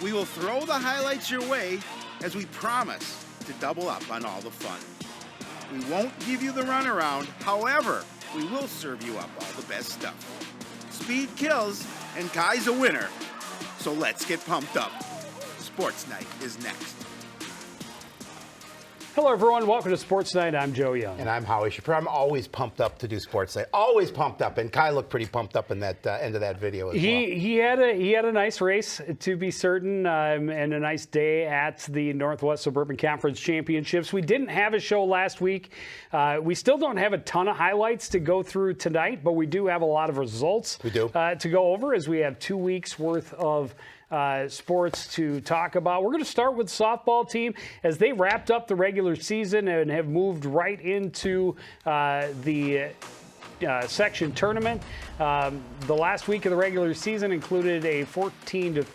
We will throw the highlights your way as we promise to double up on all the fun. We won't give you the runaround, however, we will serve you up all the best stuff. Speed kills, and Kai's a winner, so let's get pumped up. Sports Night is next. Hello, everyone. Welcome to Sports Night. I'm Joe Young. And I'm Howie Shapiro. I'm always pumped up to do Sports Night. Always pumped up. And Kai looked pretty pumped up in that end of that video as well. He had a nice race, to be certain, and a nice day at the Northwest Suburban Conference Championships. We didn't have a show last week. We still don't have a ton of highlights to go through tonight, but we do have a lot of results to go over as we have 2 weeks worth of sports to talk about. We're going to start with the softball team as they wrapped up the regular season and have moved right into the section tournament. The last week of the regular season included a 14-3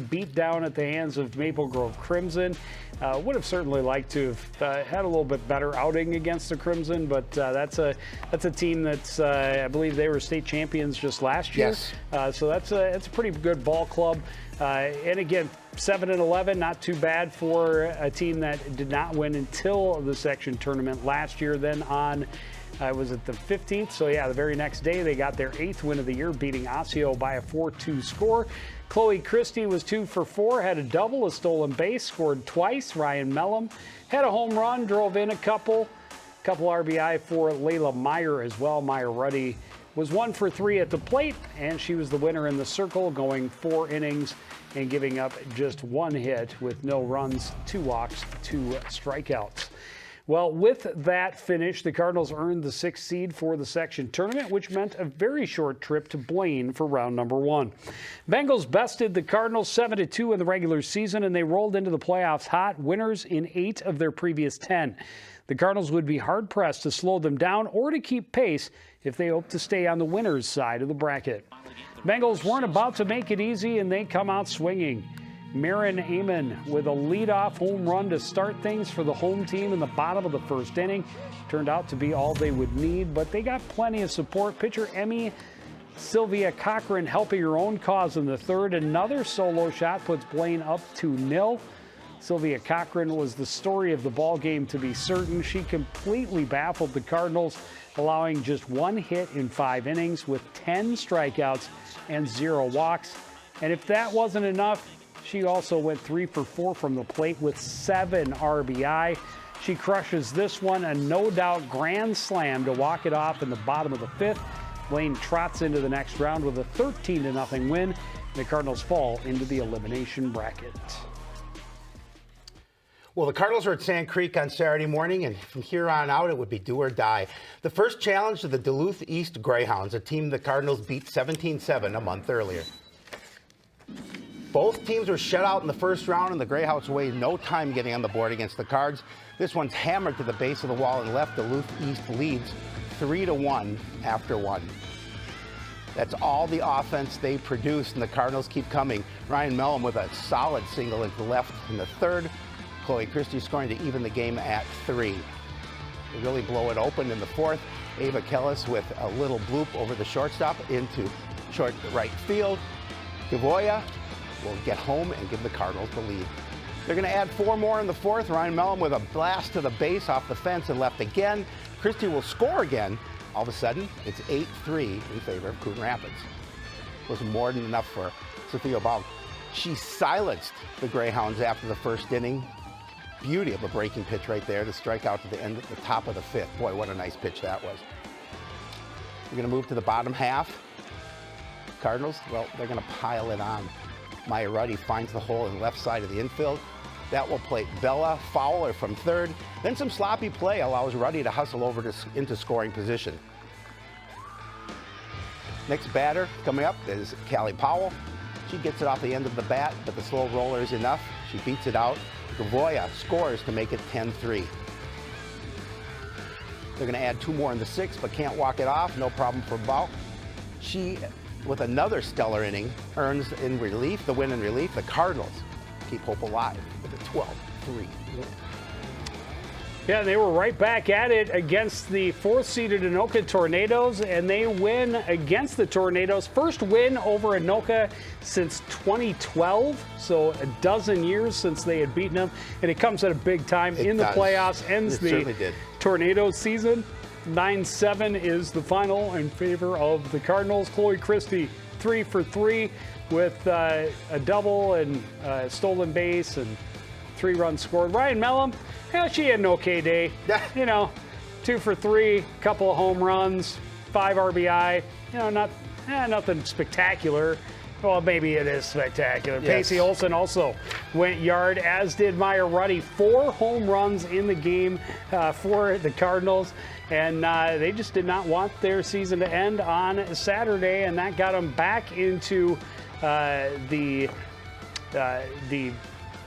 beatdown at the hands of Maple Grove Crimson. Would have certainly liked to have had a little bit better outing against the Crimson, but that's a team that's I believe they were state champions just last year. Yes. So that's a pretty good ball club. And again, 7-11, not too bad for a team that did not win until the section tournament last year. Then on, was it the 15th? So yeah, the very next day they got their 8th win of the year, beating Osseo by a 4-2 score. Chloe Christie was 2 for 4, had a double, a stolen base, scored twice. Ryan Mellum had a home run, drove in a couple RBI for Layla Meyer as well. Meyer Ruddy was 1 for 3 at the plate, and she was the winner in the circle, going 4 innings and giving up just 1 hit with no runs, 2 walks, 2 strikeouts. Well, with that finish, the Cardinals earned the 6th seed for the section tournament, which meant a very short trip to Blaine for round number 1. Bengals bested the Cardinals 7-2 in the regular season, and they rolled into the playoffs hot, winners in 8 of their previous 10. The Cardinals would be hard-pressed to slow them down or to keep pace if they hope to stay on the winner's side of the bracket. Bengals weren't about to make it easy, and they come out swinging. Marin Amon with a leadoff home run to start things for the home team in the bottom of the first inning. Turned out to be all they would need, but they got plenty of support. Pitcher Emmy Sylvia Cochran helping her own cause in the third. Another solo shot puts Blaine up 2-0. Sylvia Cochran was the story of the ball game, to be certain. She completely baffled the Cardinals, allowing just 1 hit in 5 innings with 10 strikeouts and 0 walks. And if that wasn't enough, she also went 3 for 4 from the plate with 7 RBI. She crushes this one, a no-doubt grand slam to walk it off in the bottom of the 5th. Blaine trots into the next round with a 13-0 win. The Cardinals fall into the elimination bracket. Well, the Cardinals are at Sand Creek on Saturday morning, and from here on out, it would be do or die. The first challenge to the Duluth East Greyhounds, a team the Cardinals beat 17-7 a month earlier. Both teams were shut out in the first round, and the Greyhounds wasted no time getting on the board against the Cards. This one's hammered to the base of the wall and left. Duluth East leads 3-1 after 1. That's all the offense they produced, and the Cardinals keep coming. Ryan Mellum with a solid single into left in the third. Chloe Christie scoring to even the game at 3. They really blow it open in the 4th. Ava Kellis with a little bloop over the shortstop into short right field. Gavoya will get home and give the Cardinals the lead. They're going to add 4 more in the 4th. Ryan Mellum with a blast to the base off the fence and left again. Christie will score again. All of a sudden, it's 8-3 in favor of Coon Rapids. Was more than enough for Sophia Ball. She silenced the Greyhounds after the first inning. Beauty of a breaking pitch right there to strike out to the end at the top of the 5th. Boy, what a nice pitch that was. We're going to move to the bottom half. Cardinals, well, they're going to pile it on. Maya Ruddy finds the hole in the left side of the infield. That will play Bella Fowler from third. Then some sloppy play allows Ruddy to hustle over into scoring position. Next batter coming up is Callie Powell. She gets it off the end of the bat, but the slow roller is enough. She beats it out. Gavoya scores to make it 10-3. They're going to add 2 more in the 6th, but can't walk it off. No problem for Ball. She, with another stellar inning, earns in relief, the win in relief. The Cardinals keep hope alive with a 12-3 win. Yeah, they were right back at it against the 4th-seeded Anoka Tornadoes, and they win against the Tornadoes. First win over Anoka since 2012, so a dozen years since they had beaten them, and it comes at a big time in the playoffs. Ends the Tornadoes season. 9-7 is the final in favor of the Cardinals. Chloe Christie, 3 for 3 with a double and stolen base and 3 runs scored. Ryan Mellum, yeah, she had an okay day. 2 for 3, couple of home runs, 5 RBI. Nothing spectacular. Well, maybe it is spectacular. Yes. Pacey Olsen also went yard, as did Maya Ruddy. 4 home runs in the game for the Cardinals, and they just did not want their season to end on Saturday, and that got them back into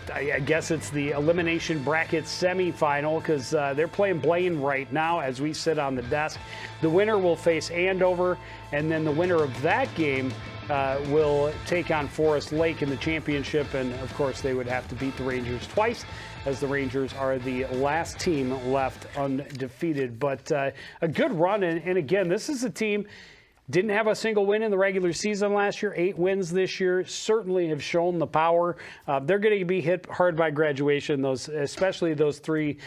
I guess it's the elimination bracket semifinal, because they're playing Blaine right now as we sit on the desk. The winner will face Andover, and then the winner of that game will take on Forest Lake in the championship, and of course they would have to beat the Rangers twice, as the Rangers are the last team left undefeated. But a good run, and again, this is a team didn't have a single win in the regular season last year. 8 wins this year. Certainly have shown the power. They're going to be hit hard by graduation, especially those 3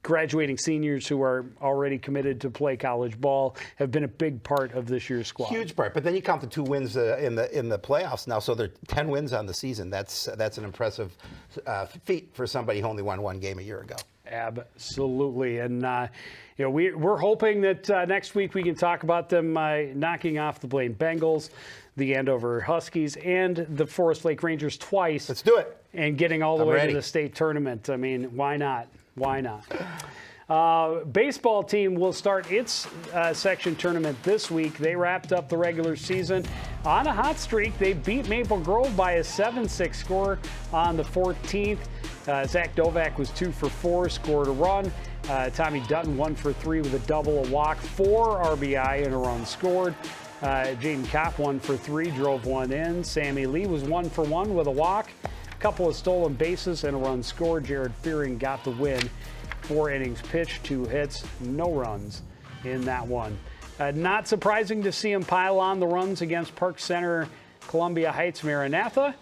graduating seniors who are already committed to play college ball have been a big part of this year's squad. Huge part. But then you count the 2 wins in the playoffs now, so they're 10 wins on the season. That's an impressive feat for somebody who only won 1 game a year ago. Absolutely. And, we're hoping that next week we can talk about them knocking off the Blaine Bengals, the Andover Huskies, and the Forest Lake Rangers twice. Let's do it. And getting all the way to the state tournament. I mean, why not? Why not? Baseball team will start its section tournament this week. They wrapped up the regular season on a hot streak. They beat Maple Grove by a 7-6 score on the 14th. Zach Novak was 2 for 4, scored a run. Tommy Dutton 1 for 3 with a double, a walk, 4 RBI and a run scored. Jaden Kopp 1 for 3, drove 1 in. Sammy Lee was 1 for 1 with a walk, a couple of stolen bases and a run scored. Jared Fearing got the win. 4 innings pitched, 2 hits, no runs in that one. Not surprising to see him pile on the runs against Park Center Columbia Heights Maranatha.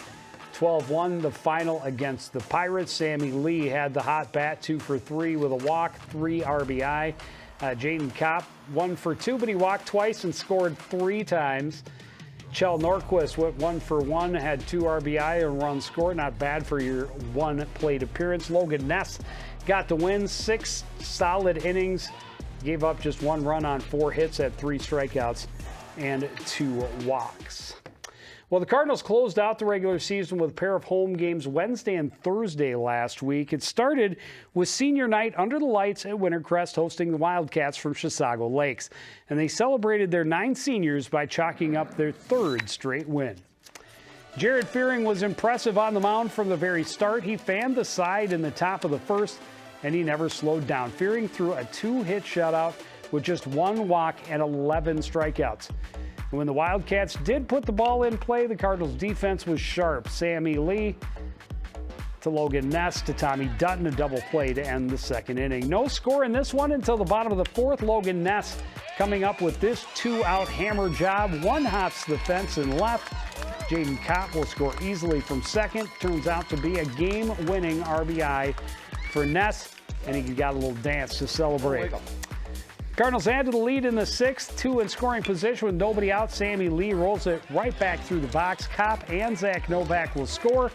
12-1 the final against the Pirates. Sammy Lee had the hot bat, 2 for 3 with a walk, 3 RBI. Jaden Kopp 1 for 2, but he walked twice and scored 3 times. Chell Norquist went 1 for 1, had 2 RBI and run scored. Not bad for your 1 plate appearance. Logan Ness got the win, 6 solid innings. Gave up just 1 run on 4 hits, had 3 strikeouts and 2 walks. Well, the Cardinals closed out the regular season with a pair of home games Wednesday and Thursday last week. It started with senior night under the lights at Wintercrest, hosting the Wildcats from Chisago Lakes. And they celebrated their 9 seniors by chalking up their 3rd straight win. Jared Fearing was impressive on the mound from the very start. He fanned the side in the top of the 1st, and he never slowed down. Fearing threw a 2-hit shutout with just 1 walk and 11 strikeouts. When the Wildcats did put the ball in play, the Cardinals' defense was sharp. Sammy Lee to Logan Ness to Tommy Dutton, a double play to end the 2nd inning. No score in this one until the bottom of the 4th. Logan Ness coming up with this 2-out hammer job. 1 hops the fence and left. Jaden Kopp will score easily from 2nd. Turns out to be a game-winning RBI for Ness, and he got a little dance to celebrate. Cardinals added the lead in the 6th, 2 in scoring position with nobody out. Sammy Lee rolls it right back through the box. Kopp and Zach Novak will score.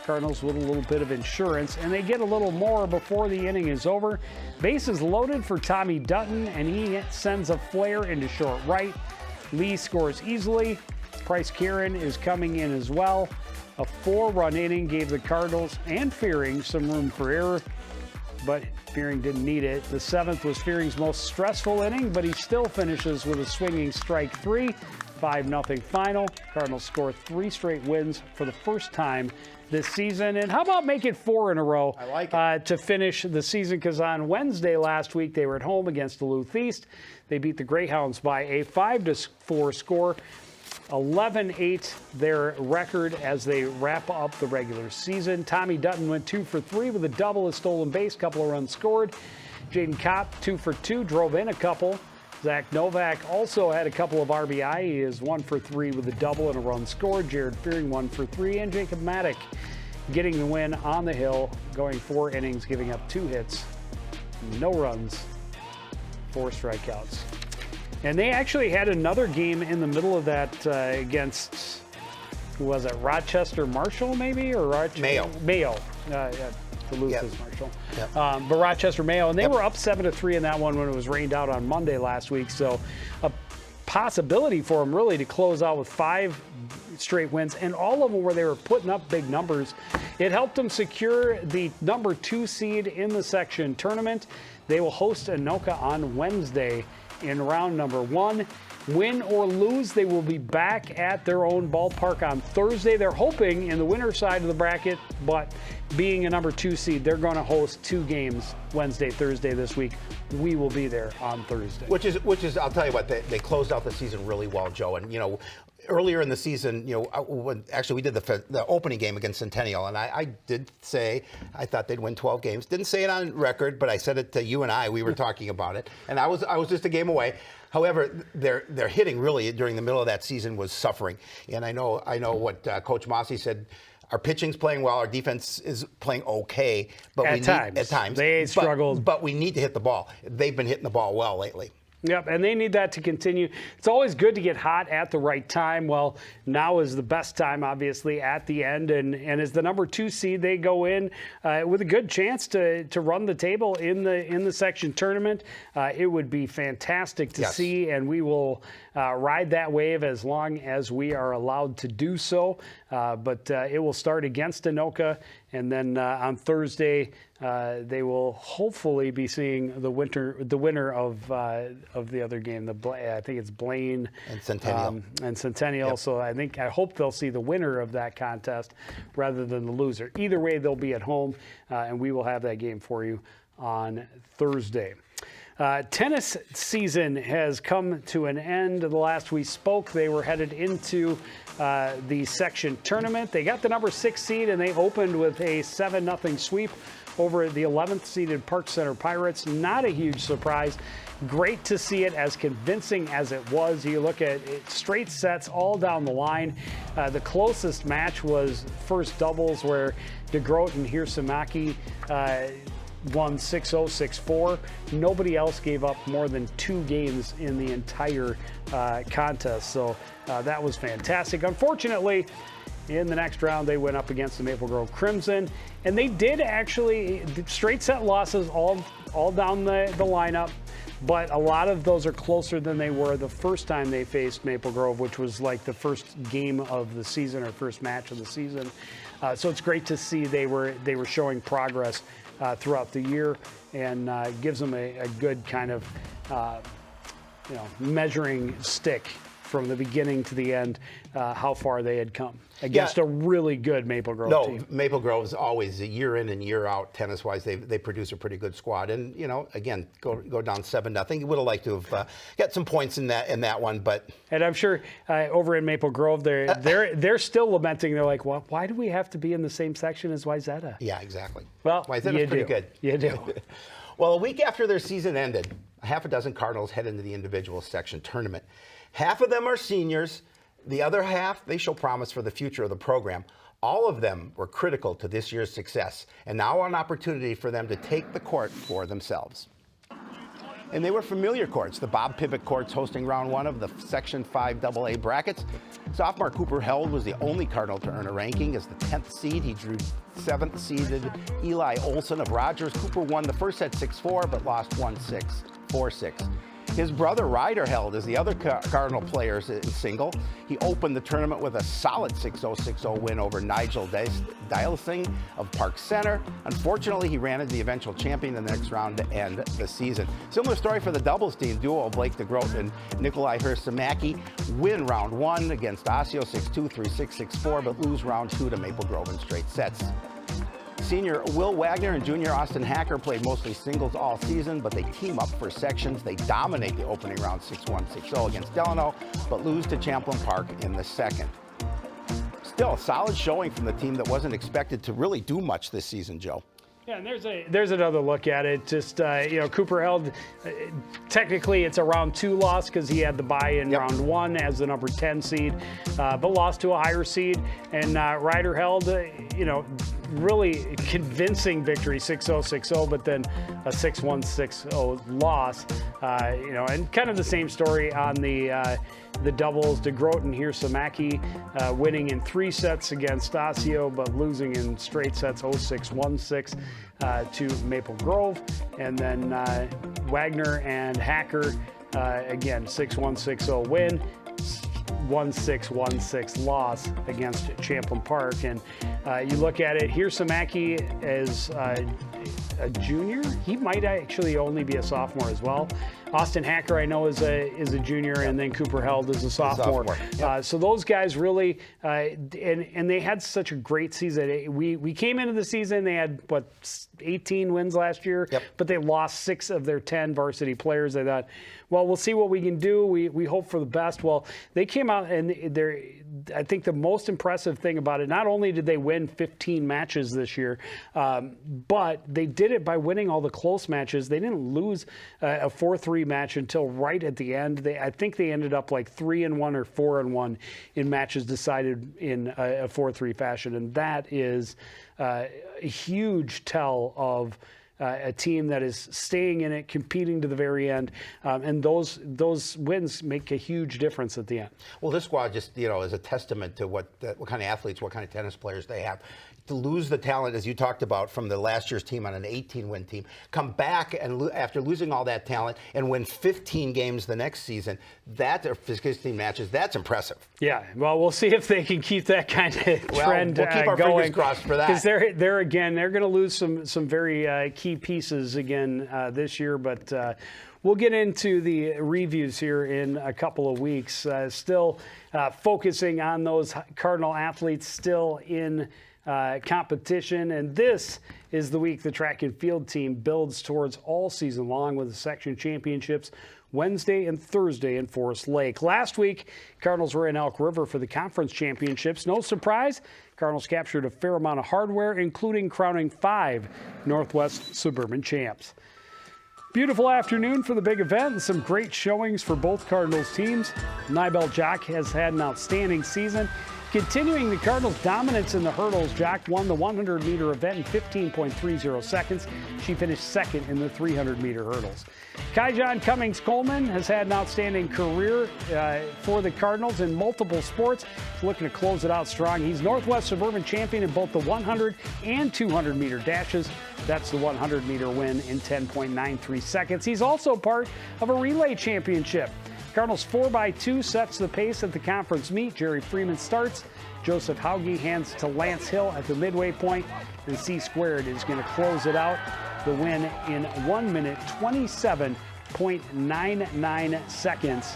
Cardinals with a little bit of insurance, and they get a little more before the inning is over. Bases loaded for Tommy Dutton, and he sends a flare into short right. Lee scores easily. Price Kieran is coming in as well. A 4-run inning gave the Cardinals and Fearing some room for error, but Fearing didn't need it. The 7th was Fearing's most stressful inning, but he still finishes with a swinging strike 3. 5-0 final. Cardinals score 3 straight wins for the first time this season. And how about make it 4 in a row? I like it. To finish the season, because on Wednesday last week they were at home against Duluth East. They beat the Greyhounds by a 5-4 score. 11-8 their record as they wrap up the regular season. Tommy Dutton went 2 for 3 with a double, a stolen base, couple of runs scored. Jaden Kopp 2 for 2, drove in a couple. Zach Novak also had a couple of RBI. He is 1 for 3 with a double and a run scored. Jared Fearing 1 for 3, and Jacob Maddock getting the win on the hill, going 4 innings, giving up 2 hits, no runs, 4 strikeouts. And they actually had another game in the middle of that against, who was it, Rochester Marshall maybe? Or Mayo. Mayo. Duluth is Marshall. Yep. But Rochester Mayo, and they were up 7-3 in that one when it was rained out on Monday last week. So a possibility for them really to close out with 5 straight wins, and all of them where they were putting up big numbers. It helped them secure the number 2 seed in the section tournament. They will host Anoka on Wednesday in round number 1. Win or lose, they will be back at their own ballpark on Thursday. They're hoping in the winner side of the bracket, but being a number 2 seed, they're going to host 2 games Wednesday, Thursday this week. We will be there on Thursday. Which is, I'll tell you what, they closed out the season really well, Joe. And, earlier in the season, when we did the opening game against Centennial, and I did say I thought they'd win 12 games. Didn't say it on record, but I said it to you and I. We were talking about it, and I was just a game away. However, their hitting really during the middle of that season was suffering, and I know what Coach Mossy said. Our pitching's playing well. Our defense is playing okay, but at times they struggled. But we need to hit the ball. They've been hitting the ball well lately. Yep, and they need that to continue. It's always good to get hot at the right time. Well, now is the best time, obviously, at the end. And as the number 2 seed, they go in with a good chance to run the table in the section tournament. It would be fantastic to see, and we will ride that wave as long as we are allowed to do so. But it will start against Anoka, and then on Thursday, they will hopefully be seeing the winner of the other game. I think it's Blaine and Centennial. Yep. So I hope they'll see the winner of that contest rather than the loser. Either way, they'll be at home, and we will have that game for you on Thursday. Tennis season has come to an end. The last we spoke, they were headed into the section tournament. They got the number 6 seed, and they opened with a 7-0 sweep over the 11th seeded Park Center Pirates. Not a huge surprise. Great to see it, as convincing as it was. You look at it, straight sets all down the line. The closest match was first doubles, where DeGroat and Hirsamaki won 6-0, 6-4. Nobody else gave up more than 2 games in the entire contest. So that was fantastic. Unfortunately, in the next round, they went up against the Maple Grove Crimson, and they did actually straight set losses all down the lineup. But a lot of those are closer than they were the first time they faced Maple Grove, which was like the first game of the season or first match of the season. So it's great to see they were showing progress throughout the year, and gives them a good kind of measuring stick from the beginning to the end, how far they had come against a really good Maple Grove team. Maple Grove is always, year in and year out, tennis-wise, they produce a pretty good squad. And, again, go down 7-0. You would have liked to have got some points in that one, but... And I'm sure over in Maple Grove, they're still lamenting. They're like, well, why do we have to be in the same section as Wayzata? Yeah, exactly. Well, Wayzata's pretty good. You do. Well, a week after their season ended, a half a dozen Cardinals head into the individual section tournament. Half of them are seniors. The other half, they show promise for the future of the program. All of them were critical to this year's success, and now an opportunity for them to take the court for themselves. And they were familiar courts. The Bob Pivot courts hosting round 1 of the Section 5 AA brackets. Sophomore Cooper Held was the only Cardinal to earn a ranking. As the 10th seed, he drew 7th seeded Eli Olson of Rogers. Cooper won the first set 6-4, but lost 1-6, 4-6. His brother Ryder Held is the other Cardinal players in single. He opened the tournament with a solid 6-0, 6-0 win over Nigel Dialsing of Park Center. Unfortunately, he ran into the eventual champion in the next round to end the season. Similar story for the doubles team. Duo Blake DeGroat and Nikolai Hirsamaki win round 1 against Osseo 6-2, 3-6, 6-4, but lose round 2 to Maple Grove in straight sets. Senior Will Wagner and junior Austin Hacker played mostly singles all season, but they team up for sections. They dominate the opening round 6-1, 6-0 against Delano, but lose to Champlain Park in the second. Still a solid showing from the team that wasn't expected to really do much this season, Joe. Yeah, and there's another look at it. Just, Cooper held, technically it's a round 2 loss because he had the bye in round 1 as the number 10 seed, but lost to a higher seed. And Ryder held, really convincing victory, 6-0, 6-0, but then a 6-1, 6-0 loss. And kind of the same story on the doubles. DeGroat and Hirsamaki winning in 3 sets against Stasio, but losing in straight sets, 0-6, 1-6 to Maple Grove. And then Wagner and Hacker, again, 6-1, 6-0 win. 1-6, 1-6 loss against Champlain Park. And you look at it, Hirsamaki is a junior. He might actually only be a sophomore as well. Austin Hacker, I know, is a junior, and then Cooper Held is a sophomore. So those guys really, and they had such a great season. We came into the season, they had, 18 wins last year, but they lost 6 of their 10 varsity players. They thought, well, we'll see what we can do. We hope for the best. Well, they came out, and I think the most impressive thing about it, not only did they win 15 matches this year, but they did it by winning all the close matches. They didn't lose a 4-3 match until right at the end. I think they ended up like 3-1 or 4-1 in matches decided in a 4-3 fashion, and that is a huge tell of a team that is staying in it, competing to the very end, and those wins make a huge difference at the end. Well, this squad just is a testament to what kind of athletes, what kind of tennis players they have. To lose the talent, as you talked about, from the last year's team on an 18-win team, come back and after losing all that talent and win 15 games the next season, or 15 matches, that's impressive. Yeah, well, we'll see if they can keep that kind of trend we'll keep our going. Fingers crossed for that. Because they're going to lose some very key pieces again this year, but we'll get into the reviews here in a couple of weeks. Still focusing on those Cardinal athletes still in competition, and this is the week the track and field team builds towards all season long with the section championships Wednesday and Thursday in Forest Lake. Last week, Cardinals were in Elk River for the conference championships. No surprise, Cardinals captured a fair amount of hardware, including crowning 5 Northwest Suburban champs. Beautiful afternoon for the big event and some great showings for both Cardinals teams. Nibel Jock has had an outstanding season. Continuing the Cardinals' dominance in the hurdles, Jock won the 100-meter event in 15.30 seconds. She finished second in the 300-meter hurdles. Kaijon Cummings-Coleman has had an outstanding career for the Cardinals in multiple sports. He's looking to close it out strong. He's Northwest Suburban champion in both the 100 and 200-meter dashes. That's the 100-meter win in 10.93 seconds. He's also part of a relay championship. Cardinals 4x2 sets the pace at the conference meet. Jerry Freeman starts. Joseph Hauge hands to Lance Hill at the midway point. And C squared is going to close it out. The win in 1 minute, 27.99 seconds.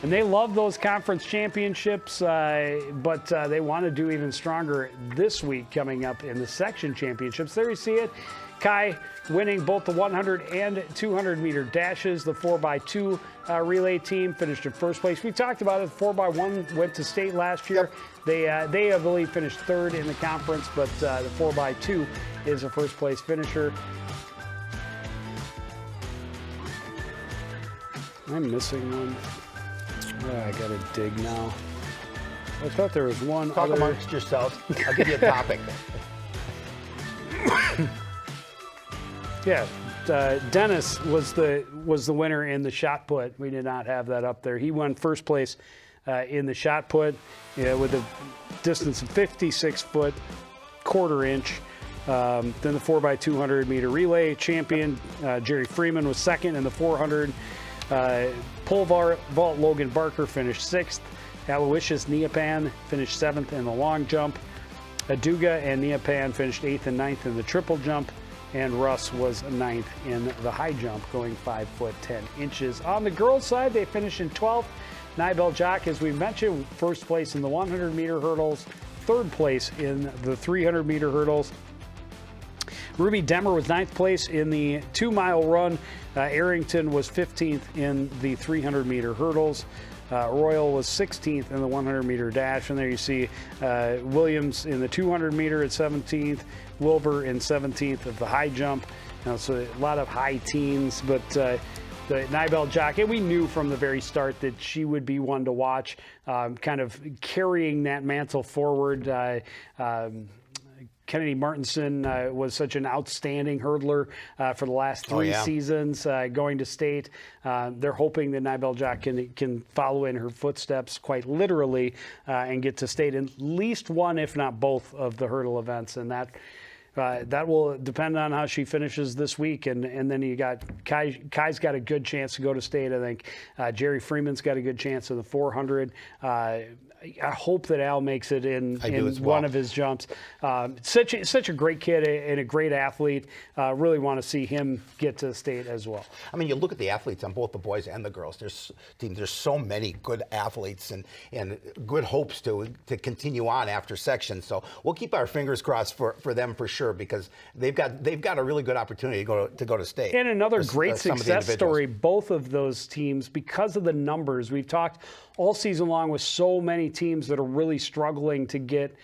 And they love those conference championships, but they want to do even stronger this week coming up in the section championships. There you see it. Kai winning both the 100 and 200-meter dashes. The 4x2 relay team finished in first place. We talked about it. The 4x1 went to state last year. They, I believe, finished third in the conference, but the 4x2 is a first-place finisher. I'm missing one. I got to dig now. I thought there was one Talk other. amongst yourselves. I'll give you a topic. Yeah, Dennis was the winner in the shot put. We did not have that up there. He won first place in the shot put with a distance of 56 foot, quarter inch. Then the 4x200 meter relay champion, Jerry Freeman, was second in the 400. Pole vault, Logan Barker finished sixth. Aloysius Neapan finished seventh in the long jump. Aduga and Neapan finished 8th and 9th in the triple jump. And Russ was 9th in the high jump, going 5 foot 10 inches. On the girls' side, they finished in 12th. Nibel Jock, as we mentioned, first place in the 100-meter hurdles, third place in the 300-meter hurdles. Ruby Demmer was 9th place in the 2-mile run. Arrington was 15th in the 300-meter hurdles. Royal was 16th in the 100-meter dash. And there you see Williams in the 200-meter at 17th, Wilbur in 17th of the high jump. So a lot of high teens, but the Nibel jockey, we knew from the very start that she would be one to watch, kind of carrying that mantle forward. Kennedy Martinson was such an outstanding hurdler for the last 3 seasons going to state. They're hoping that Nibel Jock can follow in her footsteps quite literally and get to state in at least one, if not both, of the hurdle events. And that will depend on how she finishes this week. And then you got Kai's got a good chance to go to state, I think. Jerry Freeman's got a good chance in the 400. I hope that Al makes it in one of his jumps. Such a great kid and a great athlete. Really want to see him get to state as well. I mean, you look at the athletes on both the boys and the girls. There's so many good athletes and good hopes to continue on after sections. So we'll keep our fingers crossed for them for sure, because they've got a really good opportunity to go to state. And another great success story, both of those teams, because of the numbers. We've talked all season long with so many teams that are really struggling to get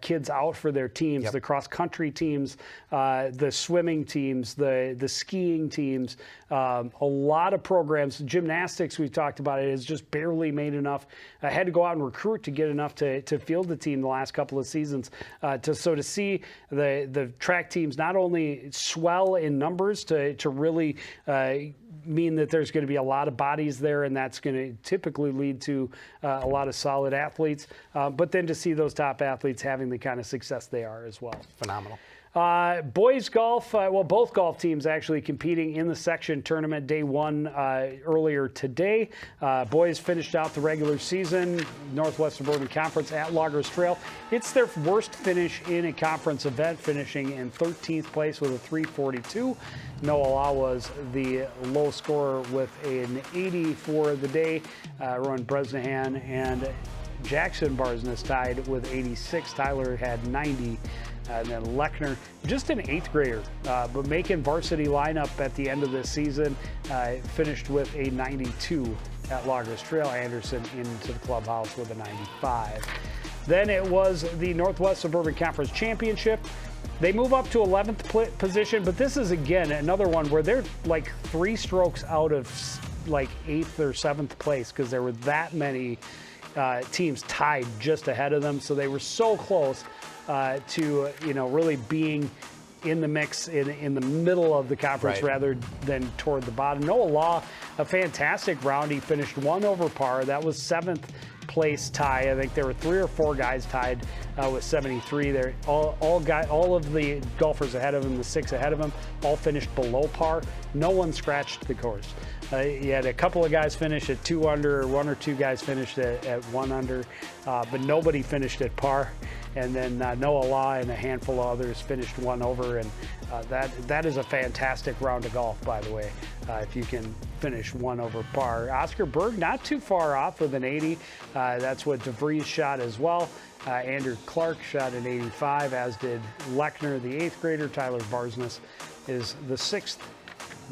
kids out for their teams, the cross-country teams, the swimming teams, the skiing teams, a lot of programs. Gymnastics, we've talked about it, has just barely made enough. I had to go out and recruit to get enough to field the team the last couple of seasons. So to see the track teams not only swell in numbers to really mean that there's going to be a lot of bodies there, and that's going to typically lead to a lot of solid athletes, but then to see those top athletes having the kind of success they are as well. Phenomenal. Boys golf, both golf teams actually competing in the section tournament day one earlier today. Boys finished out the regular season, Northwest Suburban Conference at Loggers Trail. It's their worst finish in a conference event, finishing in 13th place with a 342. Noah Law was the low scorer with an 80 for the day. Rowan Bresnahan and Jackson Barsness tied with 86. Tyler had 90. And then Lechner, just an 8th grader, but making varsity lineup at the end of the season, finished with a 92 at Loggers Trail. Anderson into the clubhouse with a 95. Then it was the Northwest Suburban Conference Championship. They move up to 11th position, but this is, again, another one where they're like 3 strokes out of like 8th or 7th place, because there were that many teams tied just ahead of them. So they were so close to really being in the mix in the middle of the conference rather than toward the bottom. Noah Law, a fantastic round. He finished 1 over par. That was 7th place tie. I think there were 3 or 4 guys tied with 73. There, all of the golfers ahead of him, the 6 ahead of him, all finished below par. No one scratched the course. You had a couple of guys finish at 2 under, 1 or 2 guys finished at 1 under, but nobody finished at par. And then Noah Law and a handful of others finished 1 over, and that is a fantastic round of golf, by the way, if you can finish 1 over par. Oscar Berg not too far off with an 80. That's what DeVries shot as well. Andrew Clark shot an 85, as did Lechner, the 8th grader. Tyler Barsness is the 6th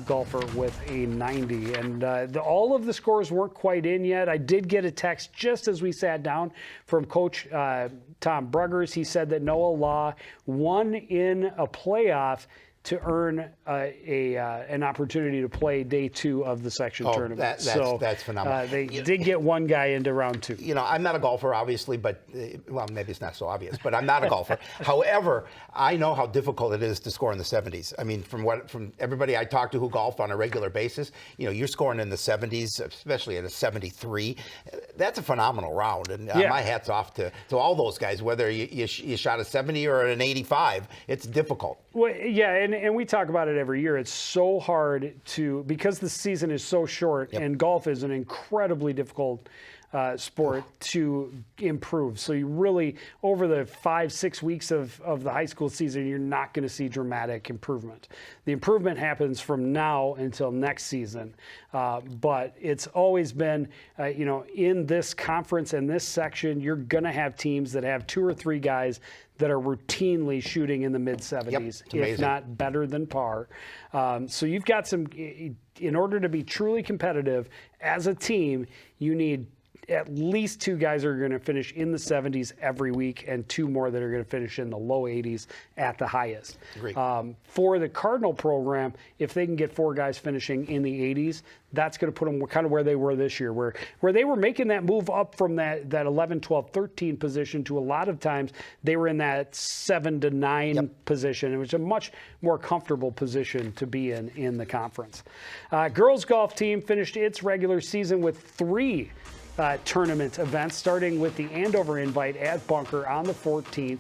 golfer with a 90. And all of the scores weren't quite in yet. I did get a text just as we sat down from Coach Tom Bruggers. He said that Noah Law won in a playoff to earn an opportunity to play day 2 of the section tournament. That's phenomenal. They did get 1 guy into round 2. I'm not a golfer, obviously, but well, maybe it's not so obvious, but I'm not a golfer. However, I know how difficult it is to score in the 70s. I mean, from everybody I talk to who golf on a regular basis, you're scoring in the 70s, especially at a 73. That's a phenomenal round, and my hat's off to all those guys. Whether you shot a 70 or an 85, it's difficult. Well, yeah, and we talk about it every year. It's so hard because the season is so short, and golf is an incredibly difficult sport to improve. So you really, over the 5-6 weeks of the high school season, you're not going to see dramatic improvement. The improvement happens from now until next season. But it's always been, in this conference and this section, you're going to have teams that have 2 or 3 guys that are routinely shooting in the mid-70s, if not better than par. So you've got some, in order to be truly competitive as a team, you need at least 2 guys are going to finish in the 70s every week and 2 more that are going to finish in the low 80s at the highest. For the Cardinal program, if they can get 4 guys finishing in the 80s, that's going to put them kind of where they were this year, where they were making that move up from that 11, 12, 13 position to a lot of times they were in that 7 to 9 position. It was a much more comfortable position to be in the conference. Girls golf team finished its regular season with 3 tournament events, starting with the Andover Invite at Bunker on the 14th.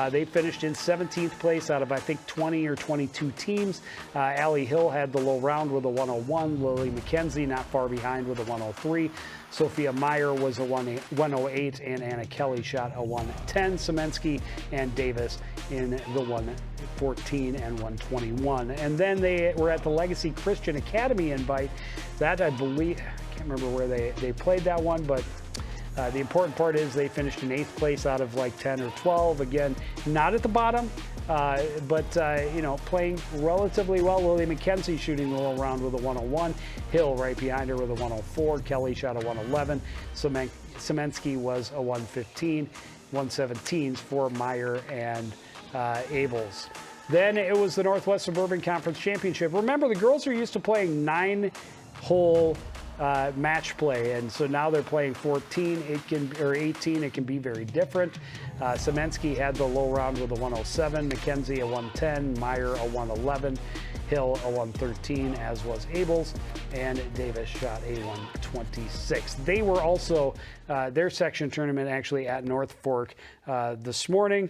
They finished in 17th place out of, I think, 20 or 22 teams. Allie Hill had the low round with a 101. Lily McKenzie not far behind with a 103. Sophia Meyer was a 108, and Anna Kelly shot a 110. Semensky and Davis in the 114 and 121. And then they were at the Legacy Christian Academy Invite. That, I believe, I can't remember where they played that one, but the important part is they finished in 8th place out of like 10 or 12. Again, not at the bottom, but playing relatively well. Lily McKenzie shooting the low round with a 101. Hill right behind her with a 104. Kelly shot a 111. Semensky was a 115. 117s for Meyer and Abels. Then it was the Northwest Suburban Conference Championship. Remember, the girls are used to playing 9-hole match play, and so now they're playing 14, 18. It can be very different. Semensky had the low round with a 107, McKenzie a 110, Meyer a 111, Hill a 113, as was Abels, and Davis shot a 126. They were also their section tournament actually at North Fork this morning.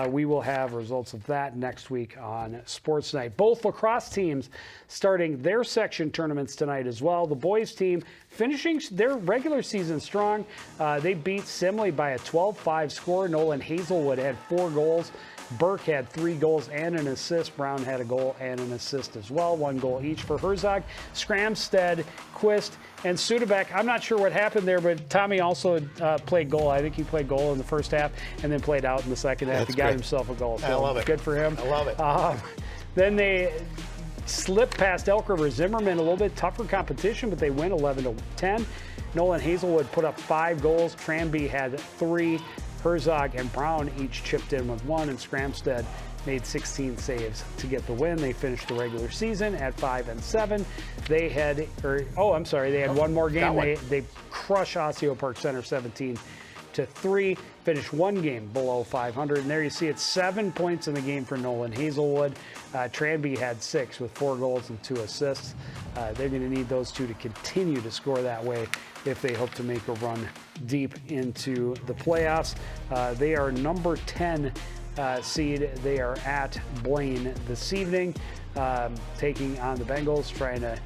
We will have results of that next week on Sports Night. Both lacrosse teams starting their section tournaments tonight as well. The boys team finishing their regular season strong. They beat Simley by a 12-5 score. Nolan Hazelwood had 4 goals. Burke had 3 goals and an assist. Brown had a goal and an assist as well. 1 goal each for Herzog. Scramstead, Quist, and Sudebek. I'm not sure what happened there, but Tommy also played goal. I think he played goal in the first half and then played out in the second half. He got himself a goal. So I love it. Good for him. I love it. Then they slipped past Elk River Zimmerman. A little bit tougher competition, but they win 11-10. Nolan Hazelwood put up 5 goals. Tranby had 3. Herzog and Brown each chipped in with 1, and Scramstead made 16 saves to get the win. They finished the regular season at 5-7. They had, they had one more game. They crushed Osseo Park Center 17-3. Finished 1 game below 500, and there you see it's 7 points in the game for Nolan Hazelwood. Tranby had 6 with 4 goals and 2 assists. They're going to need those 2 to continue to score that way if they hope to make a run deep into the playoffs. They are number 10 seed. They are at Blaine this evening, taking on the Bengals, trying to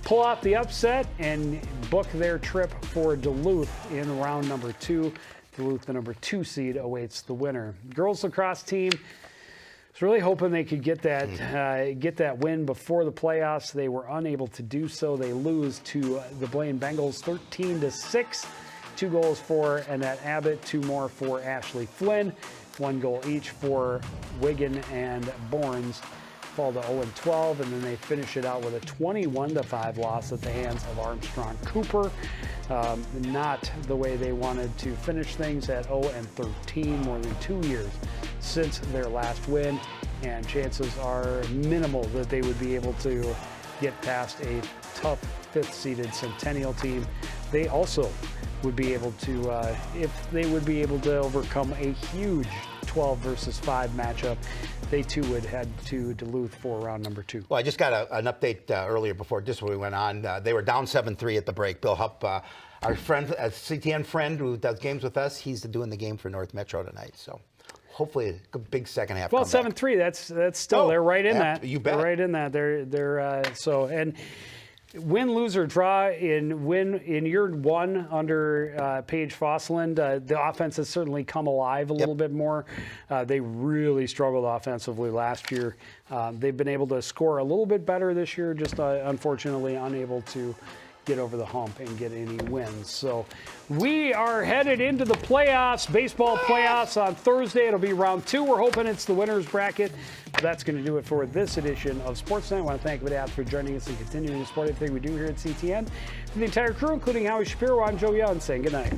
pull off the upset and book their trip for Duluth in round number 2. Duluth, the number 2 seed, awaits the winner. Girls lacrosse team was really hoping they could get that win before the playoffs. They were unable to do so. They lose to the Blaine Bengals 13-6. 2 goals for Annette Abbott, 2 more for Ashley Flynn. 1 goal each for Wigan and Bournes. Fall to 0-12, and then they finish it out with a 21-5 loss at the hands of Armstrong Cooper. Not the way they wanted to finish things at 0-13, more than 2 years since their last win, and chances are minimal that they would be able to get past a tough 5th-seeded Centennial team. They also would be able to, if they would be able to overcome a huge 12 versus 5 matchup, they too would head to Duluth for round number 2. Well, I just got an update earlier before just when we went on. They were down 7-3 at the break. Bill Hupp, our friend, a CTN friend who does games with us, he's doing the game for North Metro tonight. So hopefully a big second half. Well, 7-3. That's still they're right in that. You bet. They're right in that. They're so and. Win, lose, or draw in year one under Paige Fossland, the offense has certainly come alive a little bit more. They really struggled offensively last year. They've been able to score a little bit better this year, just unfortunately unable to get over the hump and get any wins. So we are headed into the playoffs, baseball playoffs on Thursday. It'll be round 2. We're hoping it's the winner's bracket. That's going to do it for this edition of Sportsnight. I want to thank everybody for joining us and continuing to support everything we do here at CTN. For the entire crew, including Howie Shapiro, I'm Joe Young saying good night.